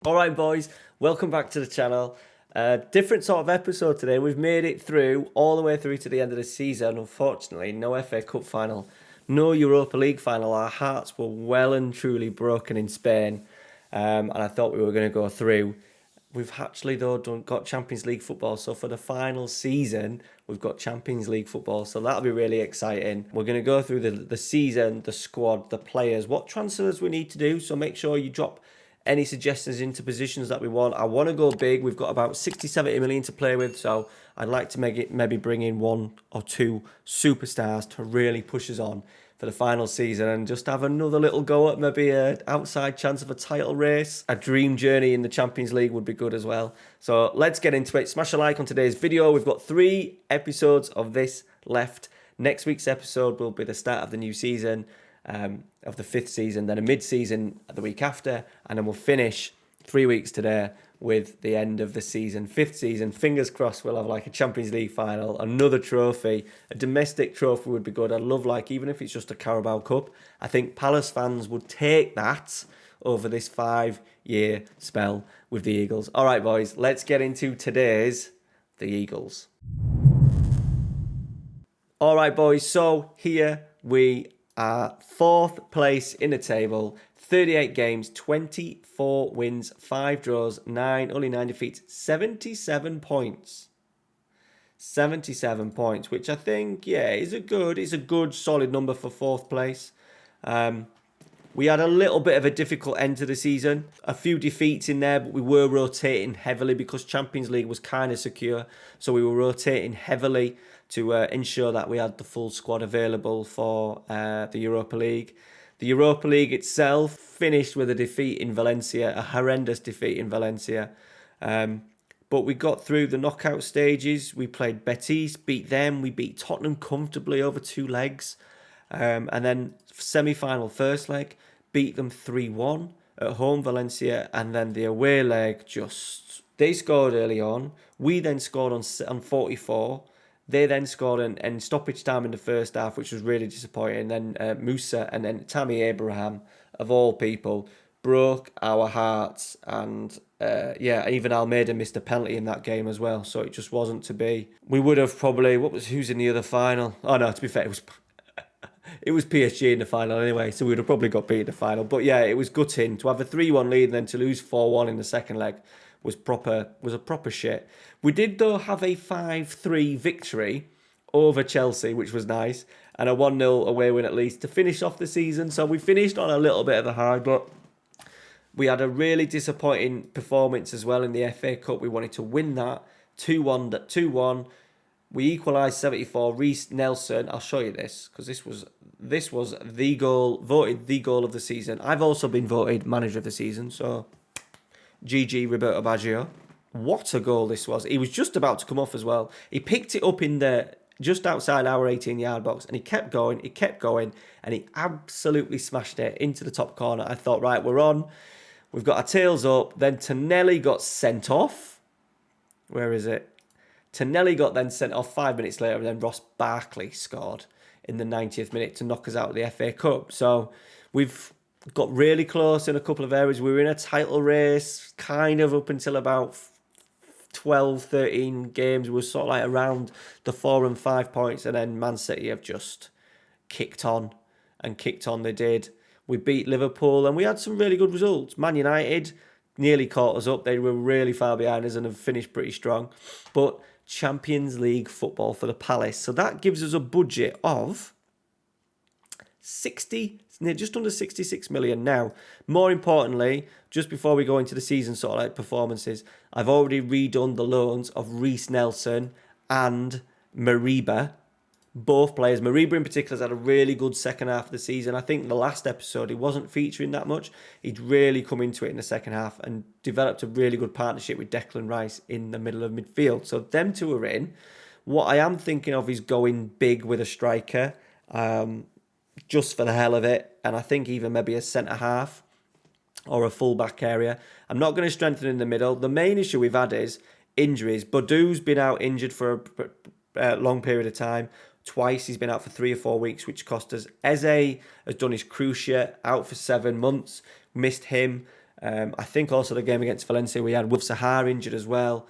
All right, boys, welcome back to the channel. Different sort of episode today. We've made it through, all the way through to the end of the season. Unfortunately, no FA Cup final, no Europa League final. Our hearts were well and truly broken in Spain, and I thought we were going to go through. We've actually, though, got Champions League football. So for the final season, we've got Champions League football. So that'll be really exciting. We're going to go through the season, the squad, the players, what transfers we need to do. So make sure you drop any suggestions into positions that we want. I want to go big. We've got about 60, 70 million to play with. So I'd like to maybe bring in one or two superstars to really push us on for the final season and just have another little go at maybe an outside chance of a title race. A dream journey in the Champions League would be good as well. So let's get into it. Smash a like on today's video. We've got 3 episodes of this left. Next week's episode will be the start of the new season, of the 5th season, then a mid-season the week after, and then we'll finish 3 weeks today with the end of the season, 5th season. Fingers crossed we'll have like a Champions League final, another trophy, a domestic trophy would be good. I'd love, like, even if it's just a Carabao Cup, I think Palace fans would take that over this 5-year spell with the Eagles. All right, boys, let's get into today's The Eagles. All right, boys, so here we are, 4th place in the table, 38 games, 24 wins, 5 draws, only 9 defeats, 77 points. 77 points, which I think, yeah, is a good solid number for 4th place. We had a little bit of a difficult end to the season. A few defeats in there, but we were rotating heavily because Champions League was kind of secure. So we were rotating heavily to ensure that we had the full squad available for the Europa League. The Europa League itself finished with a defeat in Valencia, a horrendous defeat in Valencia. But we got through the knockout stages. We played Betis, beat them. We beat Tottenham comfortably over 2 legs. And then semi-final first leg, beat them 3-1 at home, Valencia. And then the away leg, they scored early on. We then scored on 44. They then scored in stoppage time in the first half, which was really disappointing. Then Musa and then Tammy Abraham, of all people, broke our hearts. And even Almeida missed a penalty in that game as well. So it just wasn't to be. We would have probably, who's in the other final? Oh no, to be fair, it was PSG in the final anyway, so we would have probably got beat in the final. But yeah, it was gutting to have a 3-1 lead and then to lose 4-1 in the second leg was a proper shit. We did, though, have a 5-3 victory over Chelsea, which was nice, and a 1-0 away win at least to finish off the season. So we finished on a little bit of a high, but we had a really disappointing performance as well in the FA Cup. We wanted to win that 2-1. We equalised 74. Reece Nelson, I'll show you this because this was the goal, voted the goal of the season. I've also been voted manager of the season, so GG Roberto Baggio. What a goal this was. He was just about to come off as well. He picked it up in just outside our 18-yard box, and he kept going, and he absolutely smashed it into the top corner. I thought, right, we're on. We've got our tails up. Then Tonelli got sent off. Where is it? Tonelli got then sent off 5 minutes later, and then Ross Barkley scored in the 90th minute to knock us out of the FA Cup. So we've got really close in a couple of areas. We were in a title race kind of up until about 12, 13 games. We were sort of like around the 4 and 5 points, and then Man City have just kicked on they did. We beat Liverpool, and we had some really good results. Man United nearly caught us up. They were really far behind us and have finished pretty strong. But Champions League football for the Palace. So that gives us a budget of just under 66 million. Now, more importantly, just before we go into the season sort of like performances, I've already redone the loans of Reece Nelson and Mariba. Both players, Mariba in particular, has had a really good second half of the season. I think the last episode, he wasn't featuring that much. He'd really come into it in the second half and developed a really good partnership with Declan Rice in the middle of midfield. So them two are in. What I am thinking of is going big with a striker, just for the hell of it. And I think even maybe a centre-half or a full-back area. I'm not going to strengthen in the middle. The main issue we've had is injuries. Badou's been out injured for a long period of time. Twice he's been out for 3 or 4 weeks, which cost us. Eze has done his cruciate, out for 7 months. Missed him. I think also the game against Valencia, we had Wilf Sahar injured as well,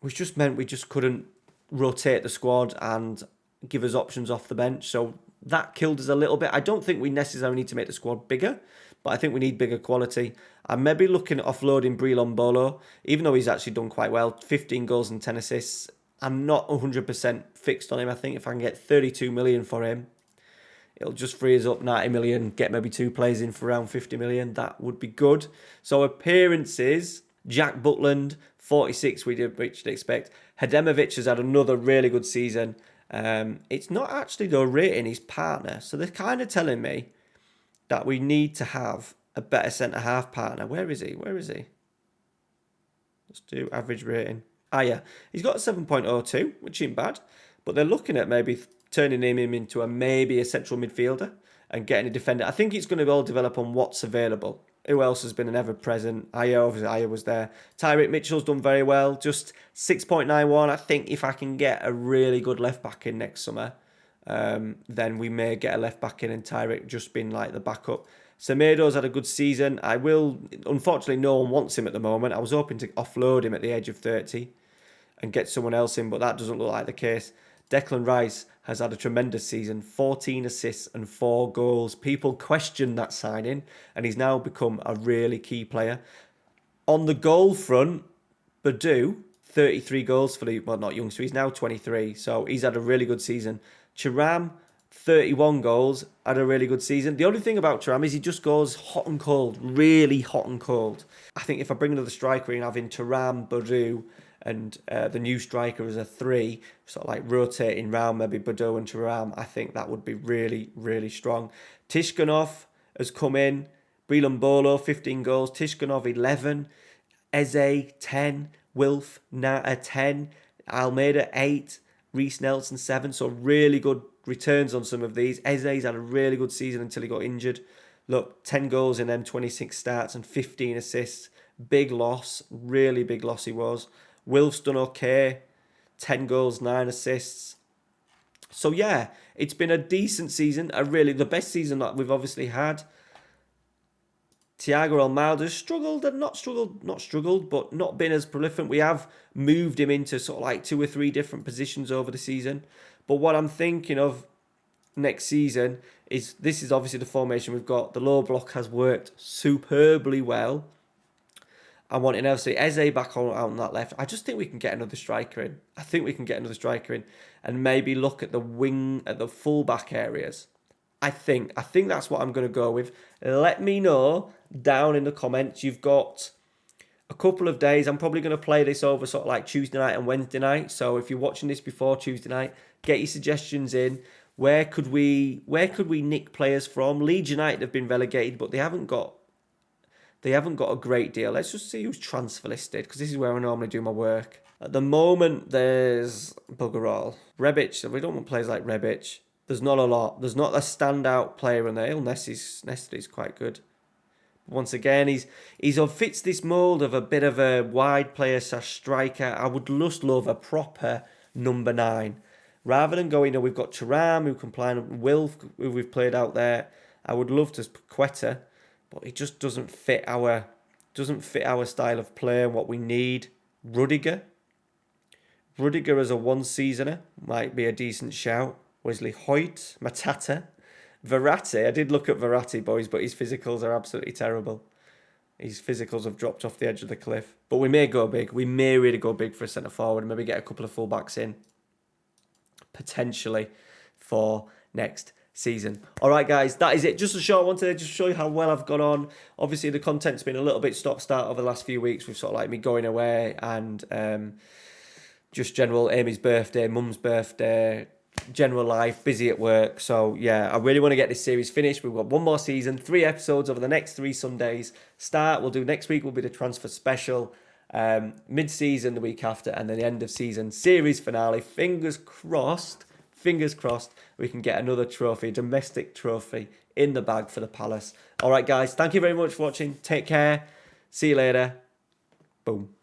which just meant we just couldn't rotate the squad and give us options off the bench. So that killed us a little bit. I don't think we necessarily need to make the squad bigger, but I think we need bigger quality. I'm maybe looking at offloading Brilon Bolo, even though he's actually done quite well, 15 goals and 10 assists. I'm not 100% fixed on him. I think if I can get 32 million for him, it'll just free us up 90 million, get maybe 2 players in for around 50 million. That would be good. So appearances, Jack Butland, 46, which you'd expect. Hademovic has had another really good season. It's not actually though rating his partner. So they're kind of telling me that we need to have a better centre-half partner. Where is he? Let's do average rating. Yeah. He's got a 7.02, which isn't bad. But they're looking at maybe turning him into maybe a central midfielder and getting a defender. I think it's going to all develop on what's available. Who else has been an ever-present? Obviously Aya was there. Tyreek Mitchell's done very well. Just 6.91. I think if I can get a really good left-back in next summer, then we may get a left-back in and Tyreek just been like the backup. Semedo's had a good season. Unfortunately, no one wants him at the moment. I was hoping to offload him at the age of 30 and get someone else in, but that doesn't look like the case. Declan Rice has had a tremendous season, 14 assists and 4 goals. People question that signing, and he's now become a really key player. On the goal front, Badu, 33 goals for the, well, not youngster, he's now 23, so he's had a really good season. Thuram, 31 goals, had a really good season. The only thing about Thuram is he just goes hot and cold, really hot and cold. I think if I bring another striker in, having Thuram, Badu, and the new striker as a 3, sort of like rotating round maybe Badu and Thuram, I think that would be really, really strong. Tishkanov has come in. Brilon Bolo, 15 goals. Tishkanov, 11. Eze, 10. Wilf, 10. Almeida, 8. Reece Nelson, 7. So really good returns on some of these. Eze's had a really good season until he got injured. Look, 10 goals in them 26 starts and 15 assists. Big loss. Really big loss he was. Wilf's done okay, 10 goals, 9 assists. So yeah, it's been a decent season, the best season that we've obviously had. Thiago Almada's struggled, but not been as prolific. We have moved him into sort of like 2 or 3 different positions over the season. But what I'm thinking of next season is, this is obviously the formation we've got. The low block has worked superbly well. I want to see Eze back out on that left. I just think we can get another striker in. And maybe look at the wing, at the full-back areas. I think that's what I'm going to go with. Let me know down in the comments. You've got a couple of days. I'm probably going to play this over sort of like Tuesday night and Wednesday night. So if you're watching this before Tuesday night, get your suggestions in. Where could we nick players from? Leeds United have been relegated, but they haven't got a great deal. Let's just see who's transfer listed, because this is where I normally do my work. At the moment, there's bugger all. Rebic, so we don't want players like Rebic. There's not a lot. There's not a standout player in there. Nestle's quite good. But once again, he fits this mould of a bit of a wide player / striker. I would just love a proper number 9. Rather than going, we've got Thuram, who can play, Wilf, who we've played out there. I would love to put Quetta, but it just doesn't fit our style of play and what we need. Rudiger as a 1-seasoner might be a decent shout. Wesley Hoyt, Matata, Verratti. I did look at Verratti, boys, but his physicals are absolutely terrible. His physicals have dropped off the edge of the cliff. But we may go big. We may really go big for a centre forward and maybe get a couple of fullbacks in, potentially, for next season. All right, guys, that is it. Just a short one today, just to show you how well I've gone on. Obviously, the content's been a little bit stop-start over the last few weeks with sort of like me going away and just general Amy's birthday, Mum's birthday, general life, busy at work. So yeah, I really want to get this series finished. We've got one more season, 3 episodes over the next 3 Sundays. We'll do next week will be the transfer special, mid-season the week after, and then the end of season series finale. Fingers crossed we can get another trophy, a domestic trophy in the bag for the Palace. All right, guys, thank you very much for watching. Take care. See you later. Boom.